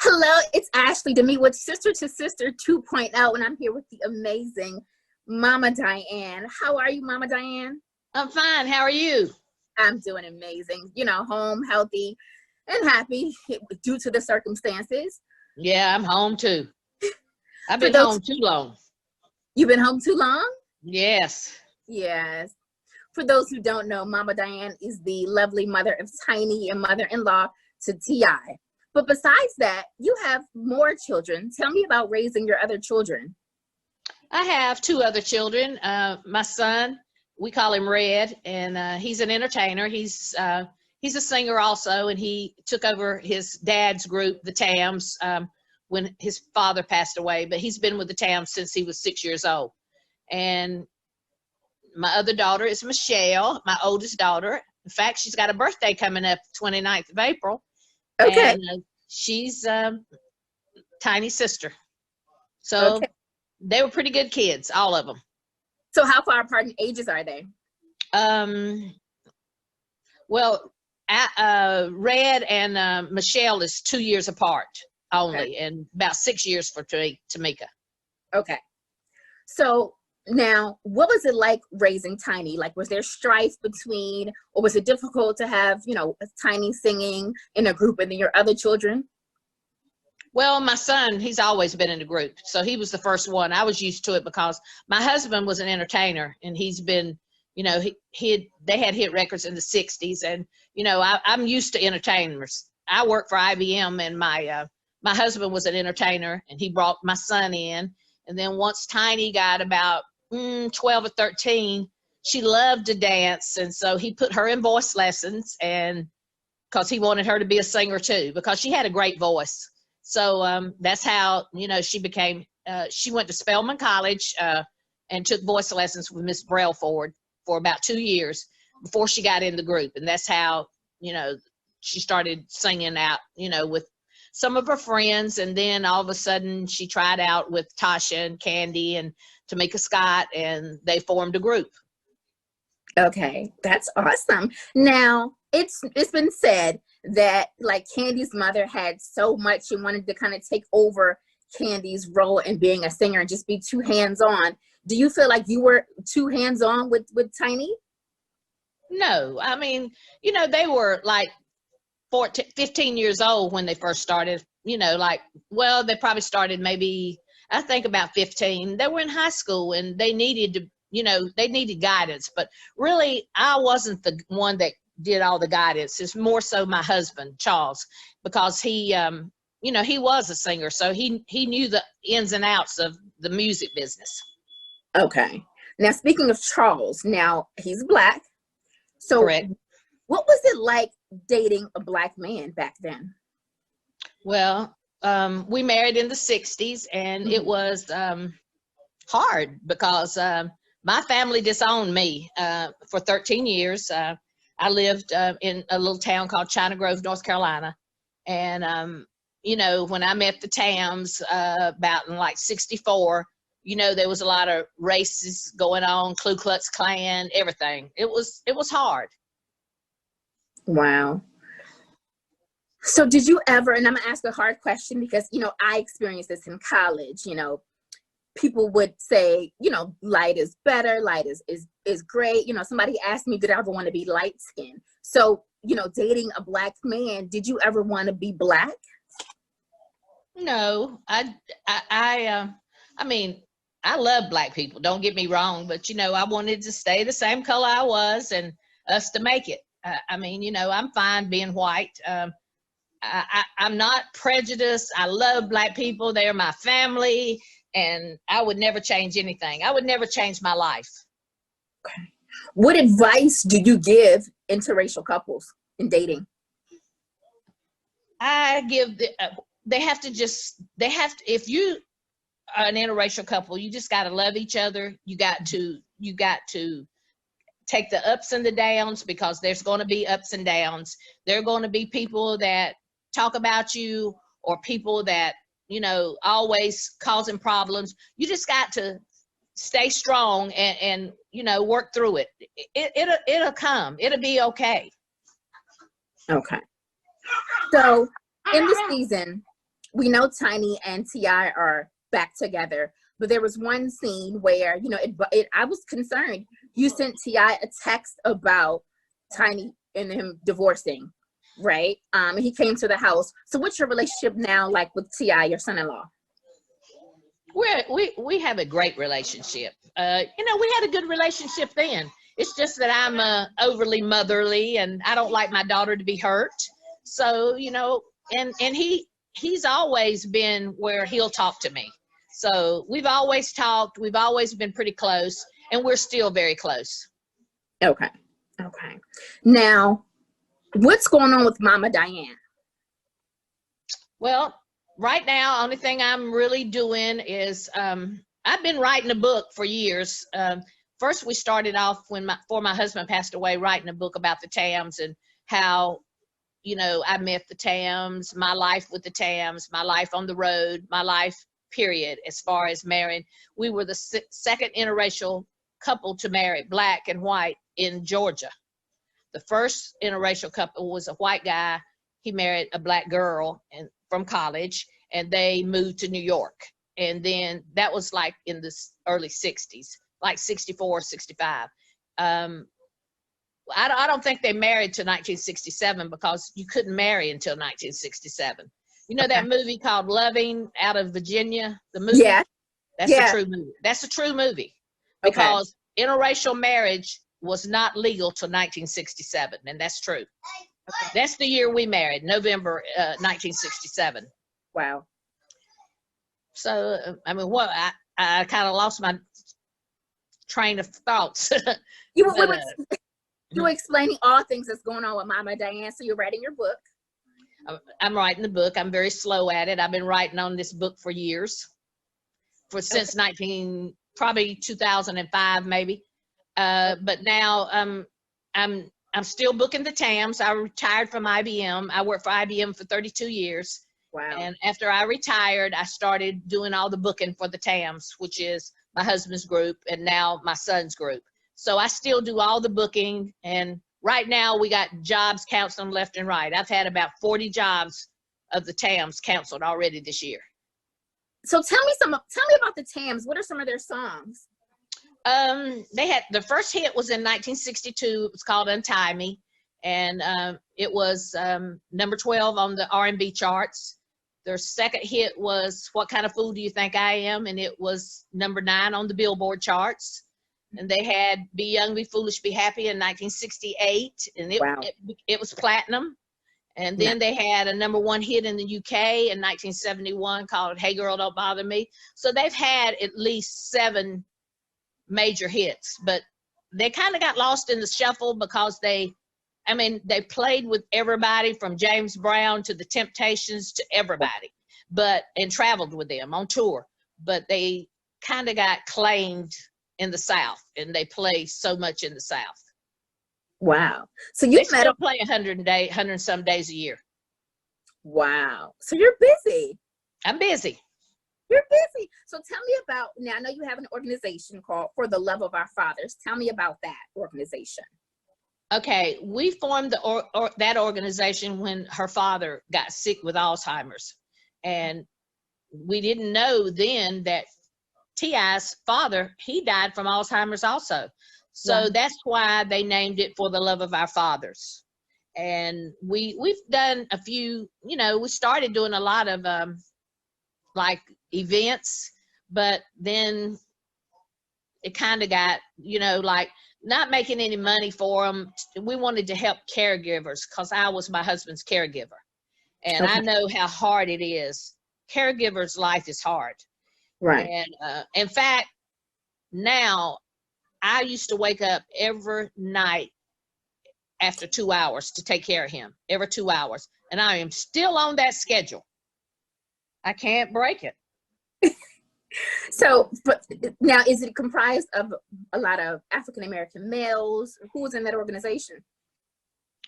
Hello, it's Ashleigh Demi with Sister to Sister 2.0, and I'm here with the amazing Mama Dianne. How are you, Mama Dianne? I'm fine. How are you? I'm doing amazing. Home, healthy, and happy due to the circumstances. Yeah, I'm home too. I've For been those, home too long. you've been home too long? Yes. Yes. For those who don't know, Mama Dianne is the lovely mother of Tiny and mother-in-law to T.I. But besides that, you have more children. Tell me about raising your other children. I have two other children. My son, we call him Red, and he's an entertainer. He's a singer also, and he took over his dad's group, the Tams, when his father passed away. But he's been with the Tams since he was 6 years old. And my other daughter is Michelle, my oldest daughter. In fact, she's got a birthday coming up 29th of April. Okay. And she's Tiny's sister. So Okay. they were pretty good kids, all of them. So how far apart in ages are they? Well, Red and Michelle is 2 years apart only, Okay. and about 6 years for Tameka. Okay. So now, what was it like raising Tiny? Like, was there strife between, or was it difficult to have, Tiny singing in a group and then your other children? Well, my son, he's always been in the group, so he was the first one. I was used to it because my husband was an entertainer, and he's been, they had hit records in the 60s, and I'm used to entertainers. I work for IBM, and my husband was an entertainer, and he brought my son in. And then once Tiny got about 12 or 13, she loved to dance, and so he put her in voice lessons, and because he wanted her to be a singer too, because she had a great voice. So that's how she became. She went to Spelman College and took voice lessons with Miss Brailford for about 2 years before she got in the group, and that's how she started singing out with some of her friends. And then all of a sudden she tried out with Tasha and Candy and Tameka Scott, and they formed a group. Okay, that's awesome. Now, it's been said that like Candy's mother had so much and wanted to kind of take over Candy's role in being a singer and just be too hands-on. Do you feel like you were too hands-on with Tiny? No, I mean, they were like 14, 15 years old when they first started, they probably started maybe, I think about 15. They were in high school and they needed to, they needed guidance. But really, I wasn't the one that did all the guidance. It's more so my husband, Charles, because he was a singer. So he knew the ins and outs of the music business. Okay. Now, speaking of Charles, now he's Black. So correct. What was it like dating a Black man back then? Well, we married in the 60s, and it was hard because my family disowned me for 13 years. I lived in a little town called China Grove, North Carolina. And, when I met the Tams about in like 64, there was a lot of races going on, Ku Klux Klan, everything. It was hard. Wow. So did you ever, and I'm gonna ask a hard question because, I experienced this in college, people would say, light is better, light is great. Somebody asked me, did I ever want to be light skinned? So, dating a Black man, did you ever want to be Black? No, I mean, I love Black people, don't get me wrong, but I wanted to stay the same color I was and us to make it. I'm fine being white. I'm not prejudiced. I love Black people. They're my family, and I would never change anything. I would never change my life. Okay. What advice do you give interracial couples in dating? I give if you are an interracial couple, you just got to love each other. You got to take the ups and the downs, because there's going to be ups and downs. There are going to be people that talk about you, or people that always causing problems. You just got to stay strong and work through it. It'll come. It'll be okay. Okay. So in the season, we know Tiny and T.I. are back together, but there was one scene where, you know, I was concerned. You sent T.I. a text about Tiny and him divorcing, right? And he came to the house. So what's your relationship now like with T.I., your son-in-law? We have a great relationship. You know, we had a good relationship then. It's just that I'm overly motherly, and I don't like my daughter to be hurt. So, you know, and he's always been where he'll talk to me. So we've always talked. We've always been pretty close, and we're still very close. Okay. Okay. Now, what's going on with Mama Dianne? Well, right now, only thing I'm really doing is I've been writing a book for years. First, we started off before my husband passed away, writing a book about the Tams and how, you know, I met the Tams, my life with the Tams, my life on the road, my life, period, as far as marrying. We were the second interracial couple to marry, black and white, in Georgia. The first interracial couple was a white guy. He married a black girl from college, and they moved to New York. And then that was like in the early 60s. Like 64, 65. I don't think they married to 1967 because you couldn't marry until 1967. You know that movie called Loving out of Virginia? The movie? Yeah. That's a true movie. That's a true movie. Because interracial marriage was not legal till 1967, and that's true. Okay. That's the year we married, November 1967. Wow. So, I mean, I kind of lost my train of thoughts. You were explaining all things that's going on with Mama Dianne. So you're writing your book. I'm writing the book. I'm very slow at it. I've been writing on this book for years, since probably 2005 maybe. But now I'm still booking the Tams. I retired from IBM. I worked for IBM for 32 years. Wow. And after I retired, I started doing all the booking for the Tams, which is my husband's group and now my son's group. So I still do all the booking, and right now we got jobs counseling left and right. I've had about 40 jobs of the Tams canceled already this year. So tell me about the Tams. What are some of their songs? They had, the first hit was in 1962. It was called Untie Me, and it was number 12 on the R&B charts. Their second hit was What Kind of Fool Do You Think I Am? And it was number 9 on the Billboard charts. And they had Be Young, Be Foolish, Be Happy in 1968. And it was platinum. And then they had a number 1 hit in the UK in 1971 called Hey Girl, Don't Bother Me. So they've had at least 7 major hits. But they kind of got lost in the shuffle because they played with everybody from James Brown to the Temptations to everybody, and traveled with them on tour. But they kind of got claimed in the South, and they play so much in the South. Wow. So they still play 100 some days a year. Wow. So you're busy. I'm busy. You're busy. So tell me about, now I know you have an organization called For the Love of Our Fathers. Tell me about that organization. Okay, we formed that organization when her father got sick with Alzheimer's. And we didn't know then that T.I.'s father, he died from Alzheimer's also. So that's why they named it For the Love of Our Fathers. And we've done a few, you know, we started doing a lot of like events, but then it kind of got, you know, like not making any money for them. We wanted to help caregivers because I was my husband's caregiver. And I know how hard it is. Caregivers' life is hard. Right. And in fact, now I used to wake up every night after 2 hours to take care of him, every 2 hours. And I am still on that schedule. I can't break it. So, but now, is it comprised of a lot of African-American males? Who was in that organization?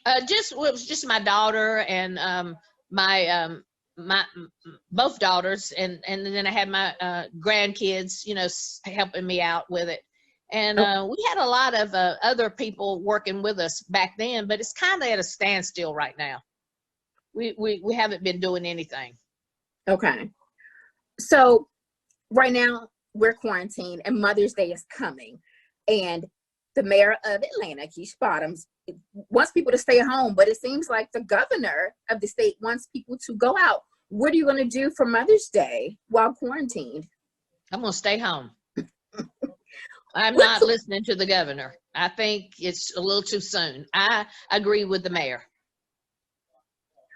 It was just my daughter and my both daughters, and then I had my grandkids, you know, helping me out with it. And we had a lot of other people working with us back then, but it's kind of at a standstill right now. We haven't been doing anything. Okay. So right now we're quarantined and Mother's Day is coming. And the mayor of Atlanta, Keisha Bottoms, wants people to stay home, but it seems like the governor of the state wants people to go out. What are you going to do for Mother's Day while quarantined? I'm going to stay home. I'm not listening to the governor. I think it's a little too soon. I agree with the mayor.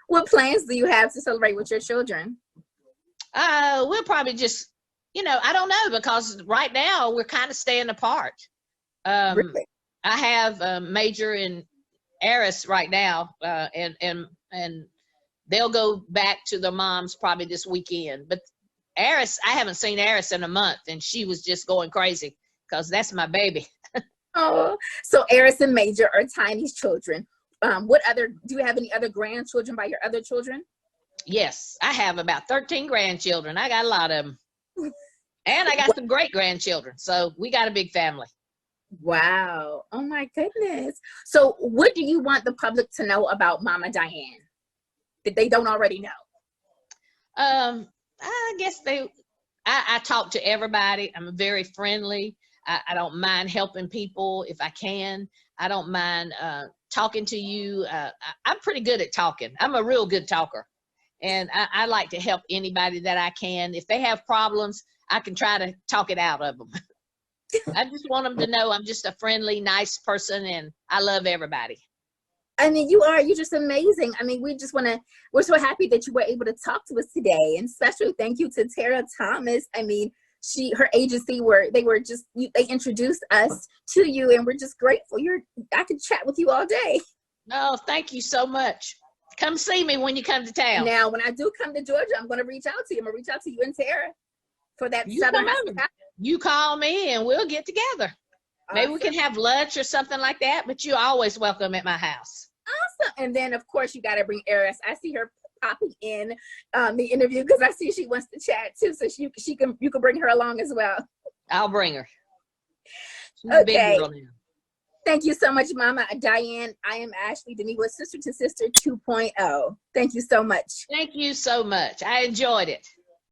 What plans do you have to celebrate with your children? We'll probably just, I don't know, because right now we're kind of staying apart. Really? I have a major in Eris right now, and they'll go back to their moms probably this weekend. But Eris, I haven't seen Eris in a month, and she was just going crazy because that's my baby. Oh, so Eris and Major are Tiny's children. Do you have any other grandchildren by your other children? Yes, I have about 13 grandchildren. I got a lot of them. And I got some great grandchildren. So we got a big family. Wow. Oh my goodness. So what do you want the public to know about Mama Dianne that they don't already know? I guess I talk to everybody. I'm very friendly. I don't mind helping people if I can. I don't mind talking to you. I'm pretty good at talking. I'm a real good talker. And I like to help anybody that I can. If they have problems, I can try to talk it out of them. I just want them to know I'm just a friendly, nice person, and I love everybody. I mean, you're just amazing. I mean, we're so happy that you were able to talk to us today. And special thank you to Tara Thomas. I mean, her agency they introduced us to you, and we're just grateful. I could chat with you all day. No, thank you so much. Come see me when you come to town. Now, when I do come to Georgia, I'm going to reach out to you. I'm going to reach out to you and Tara for that Southern hospitality. You call me and we'll get together. Awesome. Maybe we can have lunch or something like that, but you're always welcome at my house. Awesome. And then, of course, you got to bring Eris. I see her popping in the interview because I see she wants to chat too, so you can bring her along as well. I'll bring her. She's okay. A big girl now. Thank you so much, Mama Dianne. I am Ashleigh Demi with Sister to Sister 2.0. Thank you so much. Thank you so much. I enjoyed it.